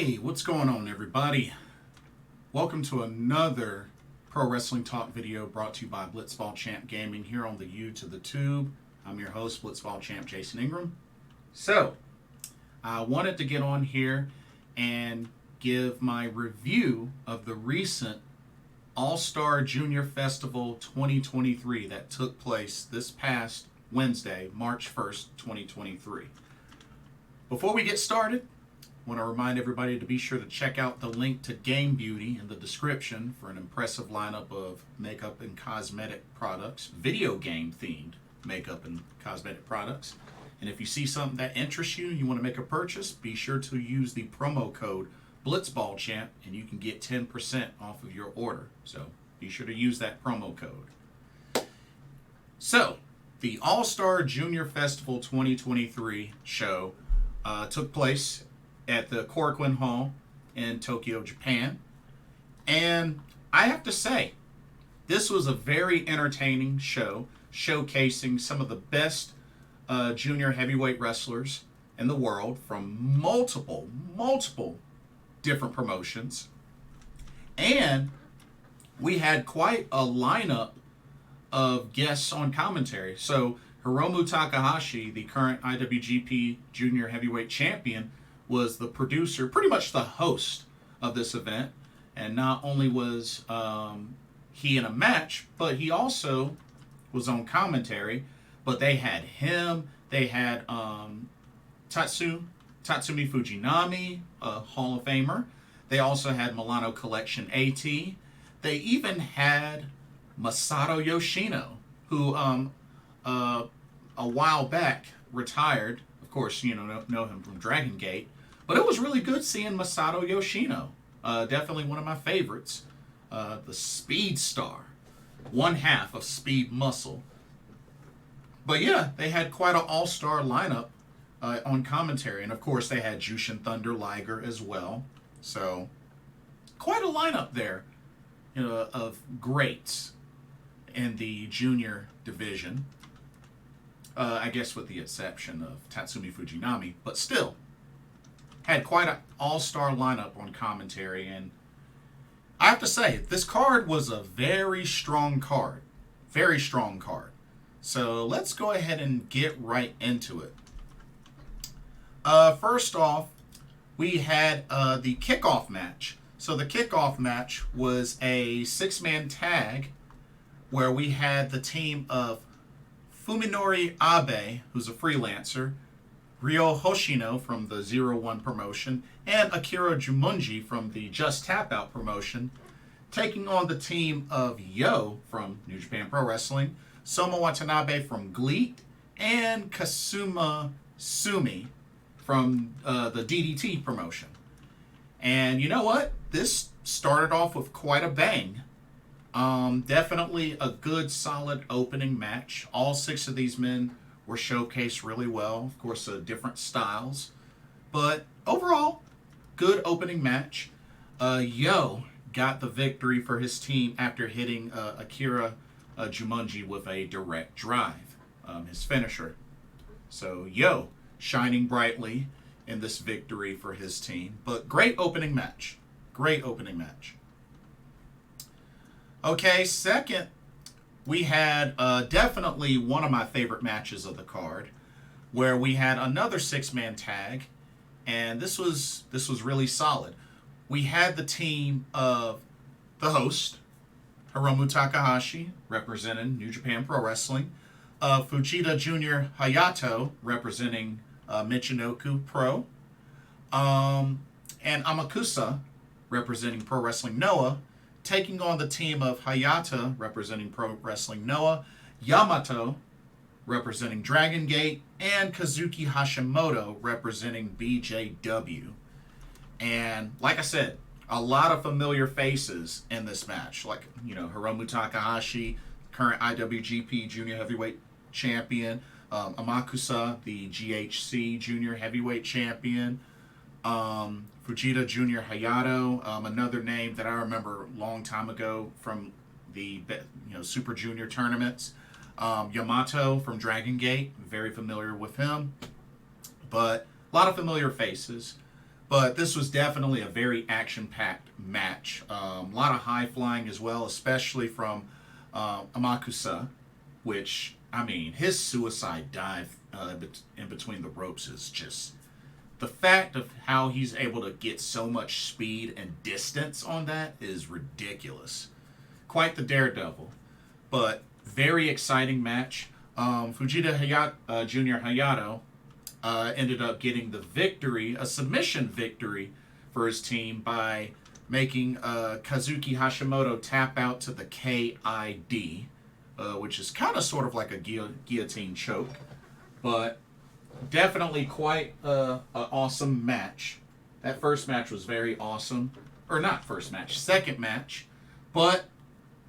Hey, what's going on, everybody? Welcome to another Pro Wrestling Talk video brought to you by Blitzball Champ Gaming here on the U to the Tube. I'm your host, Blitzball Champ Jason Ingram. So, I wanted to get on here and give my review of the recent All-Star Junior Festival 2023 that took place this past Wednesday, March 1st, 2023. Before we get started, I want to remind everybody to be sure to check out the link to Game Beauty in the description for an impressive lineup of makeup and cosmetic products, video game themed makeup and cosmetic products. And if you see something that interests you and you want to make a purchase, be sure to use the promo code BlitzballChamp and you can get 10% off of your order. So be sure to use that promo code. So, the All-Star Junior Festival 2023 show took place at the Korakuen Hall in Tokyo, Japan. And I have to say, this was a very entertaining show, showcasing some of the best junior heavyweight wrestlers in the world from multiple different promotions. And we had quite a lineup of guests on commentary. So Hiromu Takahashi, the current IWGP Junior Heavyweight Champion, was the producer, pretty much the host of this event. And not only was he in a match, but he also was on commentary. But they had him, they had Tatsumi Fujinami, a Hall of Famer. They also had Milano Collection AT. They even had Masato Yoshino, who a while back retired. Of course, you know him from Dragon Gate. But it was really good seeing Masato Yoshino. Definitely one of my favorites. The Speed Star. One half of Speed Muscle. But yeah, they had quite an all-star lineup on commentary. And of course, they had Jushin Thunder Liger as well. So, quite a lineup there, of greats in the junior division. I guess with the exception of Tatsumi Fujinami. But still, had quite an all-star lineup on commentary. And I have to say, this card was a very strong card. Very strong card. So let's go ahead and get right into it. First off, we had the kickoff match. So the kickoff match was a 6-man tag where we had the team of Fuminori Abe, who's a freelancer, Ryo Hoshino from the 0-1 promotion, and Akira Jumonji from the Just Tap Out promotion, taking on the team of Yo from New Japan Pro Wrestling, Soma Watanabe from GLEAT, and Kazuma Sumi from the DDT promotion. And you know what? This started off with quite a bang. Definitely a good, solid opening match. All 6 of these men were showcased really well. Of course, different styles. But overall, good opening match. Yo got the victory for his team after hitting Akira Jumonji with a direct drive, his finisher. So Yo shining brightly in this victory for his team. But great opening match. Great opening match. Okay, second, we had definitely one of my favorite matches of the card, where we had another 6-man tag, and this was really solid. We had the team of the host, Hiromu Takahashi, representing New Japan Pro Wrestling, Fujita Jr. Hayato, representing Michinoku Pro, and AMAKUSA, representing Pro Wrestling Noah, taking on the team of HAYATA, representing Pro Wrestling Noah, YAMATO, representing Dragon Gate, and Kazuki Hashimoto, representing BJW. And like I said, a lot of familiar faces in this match. Like, Hiromu Takahashi, current IWGP Junior Heavyweight Champion, AMAKUSA, the GHC Junior Heavyweight Champion, Fujita Jr. Hayato, another name that I remember a long time ago from the Super Junior tournaments. Yamato from Dragon Gate, very familiar with him. But a lot of familiar faces. But this was definitely a very action-packed match. A lot of high flying as well, especially from AMAKUSA, which, I mean, his suicide dive in between the ropes is just... The fact of how he's able to get so much speed and distance on that is ridiculous. Quite the daredevil. But very exciting match. Fujita Jr. Hayato ended up getting the victory, a submission victory for his team by making Kazuki Hashimoto tap out to the KID, which is kind of sort of like a guillotine choke. But definitely quite an awesome match. That first match was very awesome. Or not first match, second match. But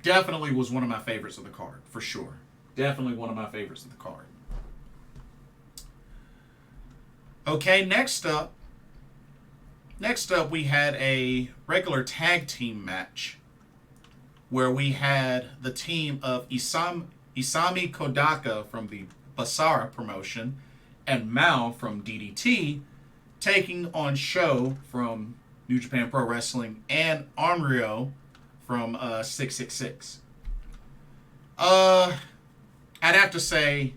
definitely was one of my favorites of the card, for sure. Definitely one of my favorites of the card. Okay, next up we had a regular tag team match where we had the team of Isami Kodaka from the BASARA promotion and Mao from DDT taking on Sho from New Japan Pro Wrestling and Onryo from 666. I'd have to say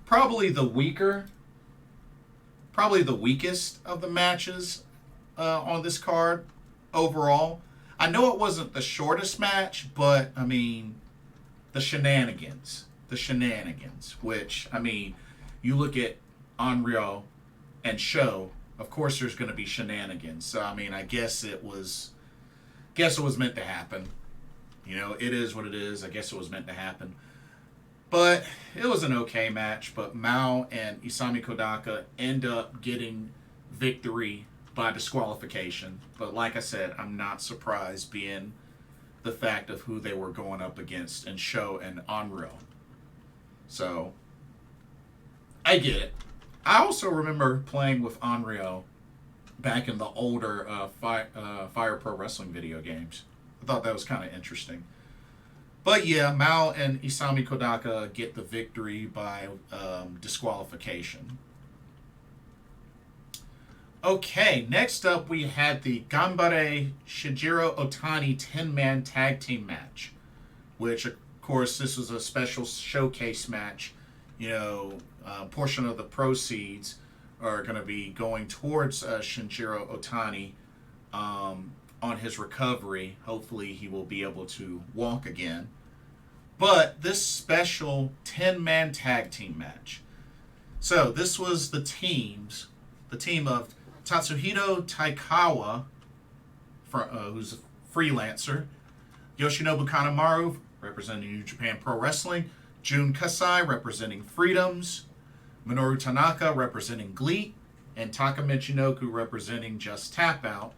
probably the weakest of the matches on this card overall. I know it wasn't the shortest match, but I mean the shenanigans, which, I mean, you look at Onryo and Sho, of course there's going to be shenanigans. So, I mean, I guess it was meant to happen. You know, it is what it is. I guess it was meant to happen. But it was an okay match. But Mao and Isami Kodaka end up getting victory by disqualification. But like I said, I'm not surprised being the fact of who they were going up against in Sho and Onryo. So, I get it. I also remember playing with Onryo back in the older Fire Pro Wrestling video games. I thought that was kind of interesting. But yeah, Mao and Isami Kodaka get the victory by disqualification. Okay, next up we had the Ganbare Shinjiro Otani 10-man tag team match, which, of course, this was a special showcase match. You know, portion of the proceeds are going to be going towards Shinjiro Otani on his recovery. Hopefully he will be able to walk again. But this special 10-man tag team match. So this was the team of Tatsuhito Takaiwa, who's a freelancer, Yoshinobu Kanemaru, representing New Japan Pro Wrestling, Jun Kasai, representing Freedoms, Minoru Tanaka, representing GLEAT, and Taka Michinoku, representing Just Tap Out,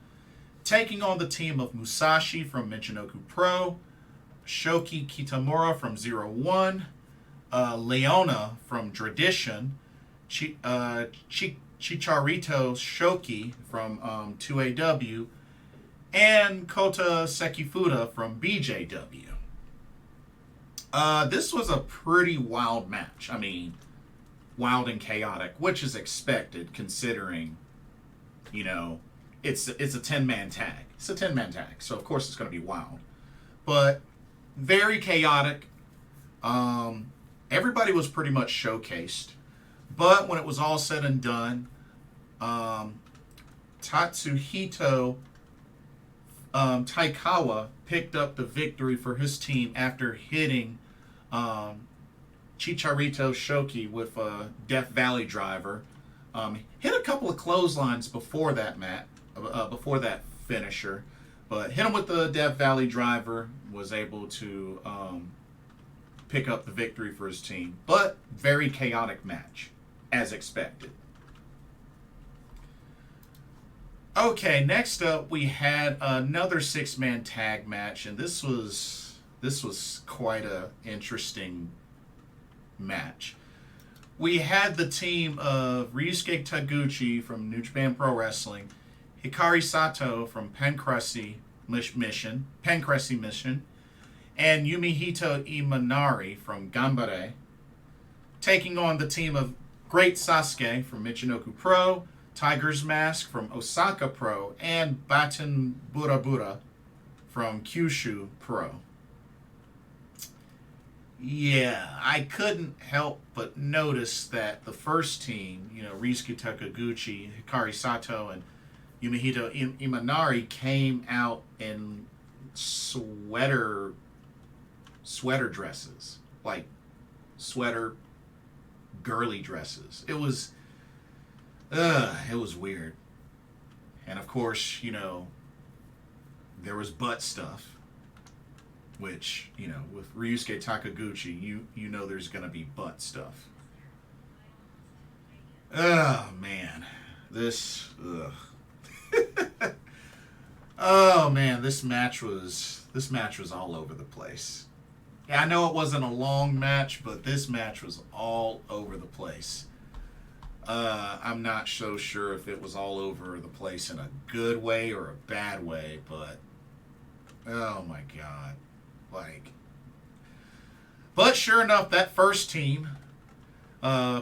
taking on the team of Musashi from Michinoku Pro, Shoki Kitamura from 01, Leona from Tradition, Chicharito Shoki from 2AW, and Kota Sekifuda from BJW. This was a pretty wild match. I mean, wild and chaotic, which is expected considering, you know, it's a 10-man tag. It's a 10-man tag, so of course it's going to be wild. But very chaotic. Everybody was pretty much showcased. But when it was all said and done, Tatsuhito Taikawa picked up the victory for his team after hitting Chicharito Shoki with a Death Valley driver. Hit a couple of clotheslines before that before that finisher, but hit him with the Death Valley driver, was able to pick up the victory for his team. But very chaotic match, as expected. Okay, next up we had another 6-man tag match, and this was quite a interesting match. We had the team of Ryusuke Taguchi from New Japan Pro Wrestling, Hikari Sato from Pancrasi Mission, and Yumihito Imanari from Ganbare, taking on the team of Great Sasuke from Michinoku Pro, Tiger's Mask from Osaka Pro, and Baten Burabura from Kyushu Pro. Yeah, I couldn't help but notice that the first team, Ryusuke Takaguchi, Hikari Sato, and Yumehito Imanari came out in sweater dresses, like sweater girly dresses. It was weird. And of course, there was butt stuff, which, with Ryusuke Takaguchi, you know there's going to be butt stuff. Oh, man. Oh, man, this match was all over the place. Yeah, I know it wasn't a long match, but this match was all over the place. I'm not so sure if it was all over the place in a good way or a bad way, but oh my God. But sure enough, that first team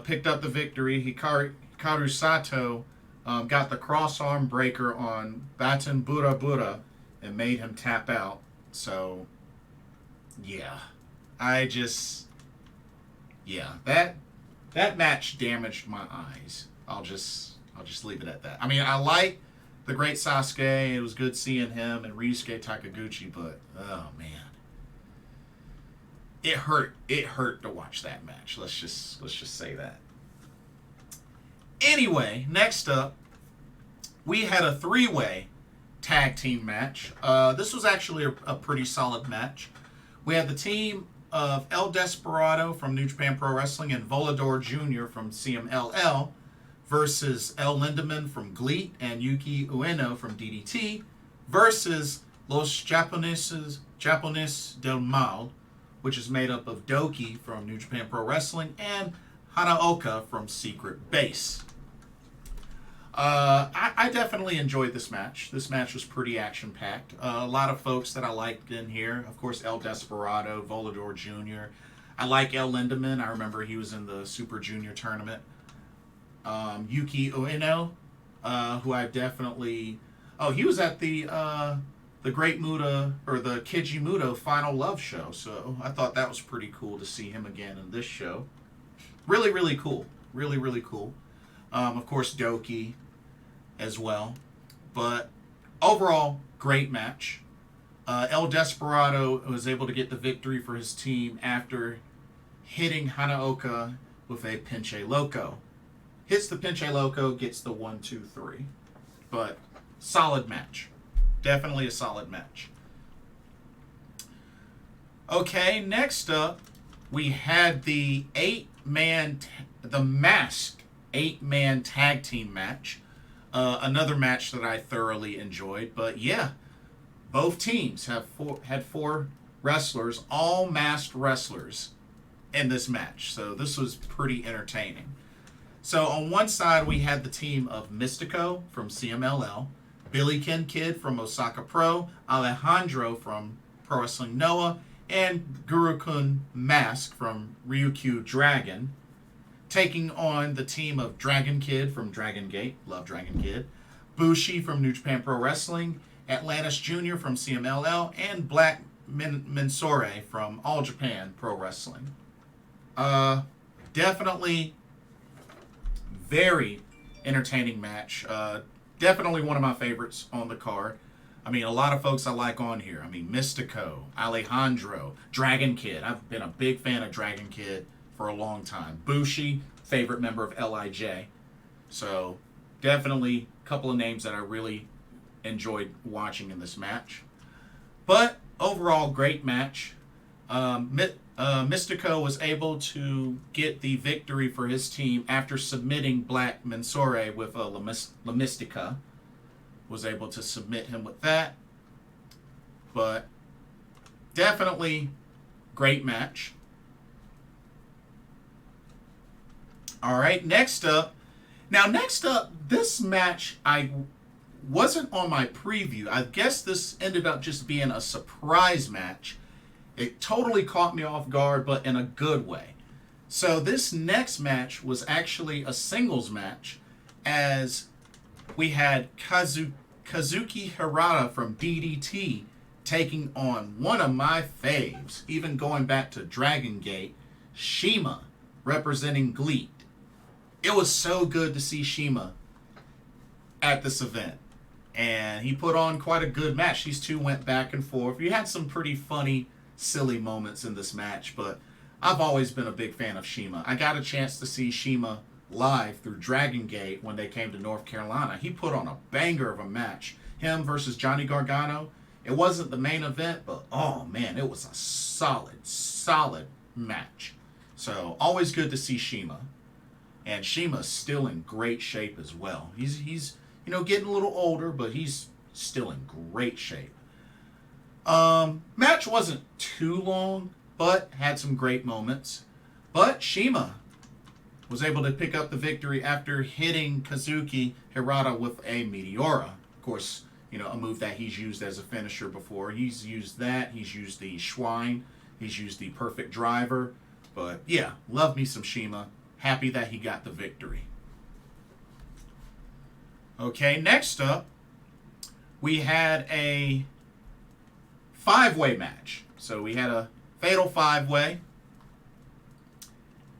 picked up the victory. Hikaru Sato got the cross arm breaker on Baten Burabura and made him tap out. So, yeah. That match damaged my eyes. I'll just leave it at that. I mean, I like the great Sasuke. It was good seeing him and Ryusuke Takaguchi, but oh man, it hurt. It hurt to watch that match. Let's just say that. Anyway, next up, we had a three-way tag team match. This was actually a pretty solid match. We had the team of El Desperado from New Japan Pro Wrestling and Volador Jr. from CMLL versus El Lindemann from GLEAT and Yuki Ueno from DDT versus Los Japoneses del Mal, which is made up of Doki from New Japan Pro Wrestling and Hanaoka from Secret Base. I definitely enjoyed this match. This match was pretty action-packed. A lot of folks that I liked in here. Of course, El Desperado, Volador Jr. I like El Lindemann. I remember he was in the Super Junior tournament. Yuki Ueno, who I definitely... Oh, he was at the Great Muta, or the Kiji Muto Final Love show. So I thought that was pretty cool to see him again in this show. Really, really cool. Really, really cool. Of course, Doki as well. But overall, great match. El Desperado was able to get the victory for his team after hitting Hanaoka with a Pinche Loco. Hits the Pinche Loco, gets the 1, 2, 3. But solid match. Definitely a solid match. Okay, next up, we had the masked 8-man tag team match. Another match that I thoroughly enjoyed. But yeah, both teams had four wrestlers, all masked wrestlers in this match. So this was pretty entertaining. So on one side, we had the team of Mystico from CMLL, Billy Kid from Osaka Pro, Alejandro from Pro Wrestling Noah, and Guru-kun Mask from Ryukyu Dragon, taking on the team of Dragon Kid from Dragon Gate, love Dragon Kid, Bushi from New Japan Pro Wrestling, Atlantis Jr. from CMLL, and Black Mensore from All Japan Pro Wrestling. Definitely very entertaining match. Definitely one of my favorites on the card. I mean, a lot of folks I like on here. I mean, Mystico, Alejandro, Dragon Kid. I've been a big fan of Dragon Kid for a long time. Bushi, favorite member of LIJ. So, definitely a couple of names that I really enjoyed watching in this match. But, overall, great match. Mystico was able to get the victory for his team after submitting Black Mensore with a La Mystica. Was able to submit him with that. But definitely great match. All right, next up. Now, this match I wasn't on my preview. I guess this ended up just being a surprise match. It totally caught me off guard, but in a good way. So this next match was actually a singles match as we had Kazuki Hirata from DDT taking on one of my faves, even going back to Dragon Gate, Shima representing GLEAT. It was so good to see Shima at this event. And he put on quite a good match. These two went back and forth. You had some pretty funny, silly moments in this match, but I've always been a big fan of Shima. I got a chance to see Shima live through Dragon Gate when they came to North Carolina. He put on a banger of a match. Him versus Johnny Gargano. It wasn't the main event, but oh man, it was a solid match. So always good to see Shima. And Shima's still in great shape as well. He's getting a little older, but he's still in great shape. Match wasn't too long, but had some great moments. But Shima was able to pick up the victory after hitting Kazuki Hirata with a Meteora. Of course, a move that he's used as a finisher before. He's used that. He's used the Schwein. He's used the Perfect Driver. But yeah, love me some Shima. Happy that he got the victory. Okay, next up, we had a 5-way match. So we had a fatal 5-way.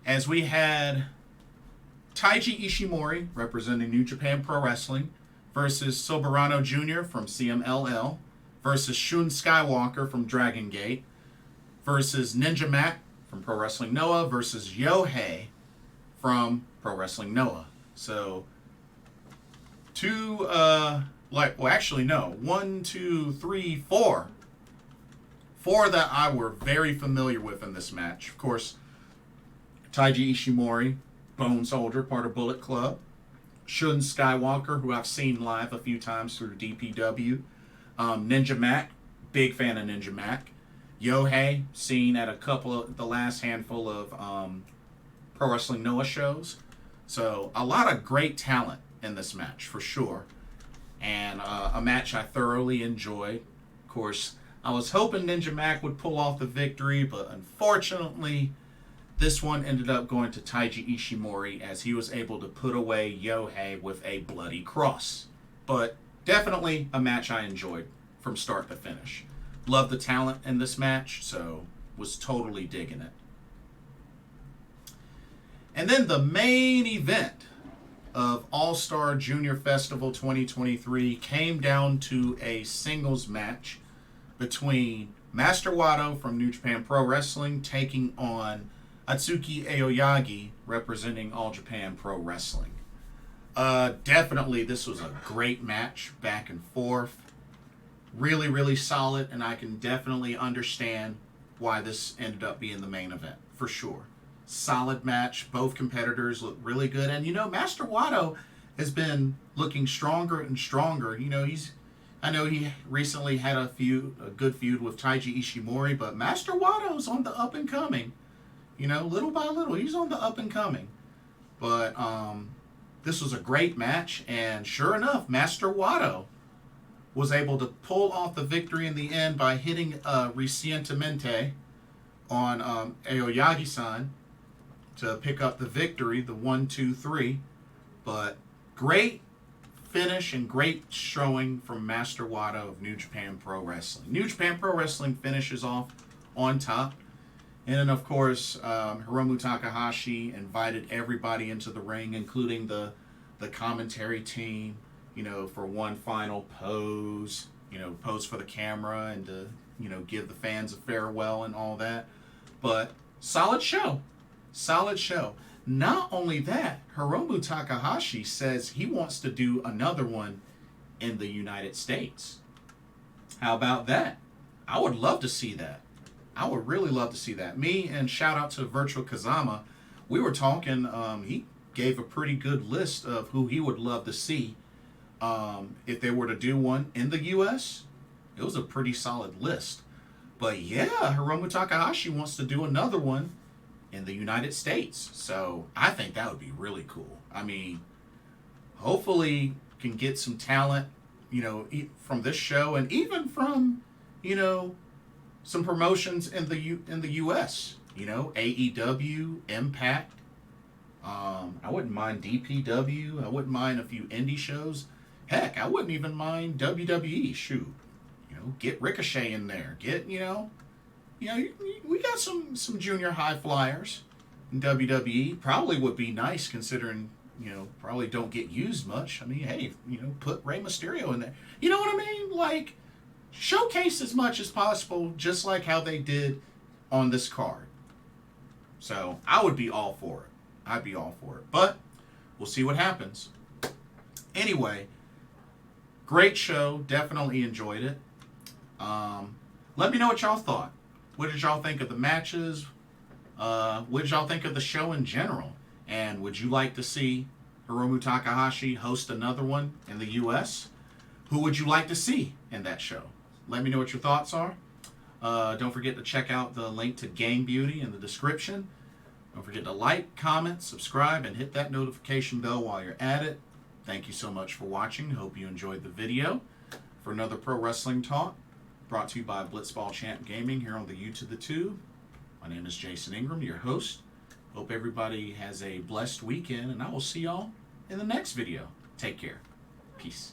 As we had Taiji Ishimori, representing New Japan Pro Wrestling, versus Soberano Jr. from CMLL, versus Shun Skywalker from Dragon Gate, versus Ninja Mac from Pro Wrestling Noah, versus Yohei from Pro Wrestling Noah. So, 4. 4 that I were very familiar with in this match. Of course, Taiji Ishimori, Bone Soldier, part of Bullet Club. Shun Skywalker, who I've seen live a few times through DPW. Ninja Mac, big fan of Ninja Mac. Yohei, seen at the last handful of Pro Wrestling Noah shows. So a lot of great talent in this match, for sure. And a match I thoroughly enjoyed. Of course, I was hoping Ninja Mac would pull off the victory, but unfortunately, this one ended up going to Taiji Ishimori as he was able to put away Yohei with a bloody cross. But definitely a match I enjoyed from start to finish. Love the talent in this match, so was totally digging it. And then the main event of All-Star Junior Festival 2023 came down to a singles match between Master Wato from New Japan Pro Wrestling taking on Atsuki Aoyagi, representing All Japan Pro Wrestling. Definitely, this was a great match, back and forth. Really, really solid, and I can definitely understand why this ended up being the main event, for sure. Solid match. Both competitors look really good. And, Master Wato has been looking stronger and stronger. I know he recently had a good feud with Taiji Ishimori, but Master Wato's on the up and coming. Little by little, he's on the up and coming. But this was a great match, and sure enough, Master Wato was able to pull off the victory in the end by hitting Recientemente on Aoyagi-san to pick up the victory, the 1-2-3. But great finish and great showing from Master Wato of New Japan Pro Wrestling. New Japan Pro Wrestling finishes off on top. And then, of course, Hiromu Takahashi invited everybody into the ring, including the commentary team, for one final pose, pose for the camera and to, give the fans a farewell and all that. But solid show. Solid show. Not only that, Hiromu Takahashi says he wants to do another one in the United States. How about that? I would love to see that. I would really love to see that. Me and shout out to Virtual Kazama, we were talking, he gave a pretty good list of who he would love to see if they were to do one in the U.S. It was a pretty solid list. But yeah, Hiromu Takahashi wants to do another one in the United States. So I think that would be really cool. I mean, hopefully can get some talent, from this show and even from, some promotions in the U.S. AEW, Impact. I wouldn't mind DPW. I wouldn't mind a few indie shows. Heck, I wouldn't even mind WWE. Shoot, get Ricochet in there. Get we got some junior high flyers in WWE. Probably would be nice considering probably don't get used much. I mean, hey, put Rey Mysterio in there. You know what I mean? Like, showcase as much as possible, just like how they did on this card. So I would be all for it. I'd be all for it. But we'll see what happens. Anyway, great show. Definitely enjoyed it. Let me know what y'all thought. What did y'all think of the matches? What did y'all think of the show in general? And would you like to see Hiromu Takahashi host another one in the U.S.? Who would you like to see in that show? Let me know what your thoughts are. Don't forget to check out the link to Game Beauty in the description. Don't forget to like, comment, subscribe, and hit that notification bell while you're at it. Thank you so much for watching. Hope you enjoyed the video. For another Pro Wrestling Talk, brought to you by Blitzball Champ Gaming here on the U to the Tube. My name is Jason Ingram, your host. Hope everybody has a blessed weekend, and I will see y'all in the next video. Take care. Peace.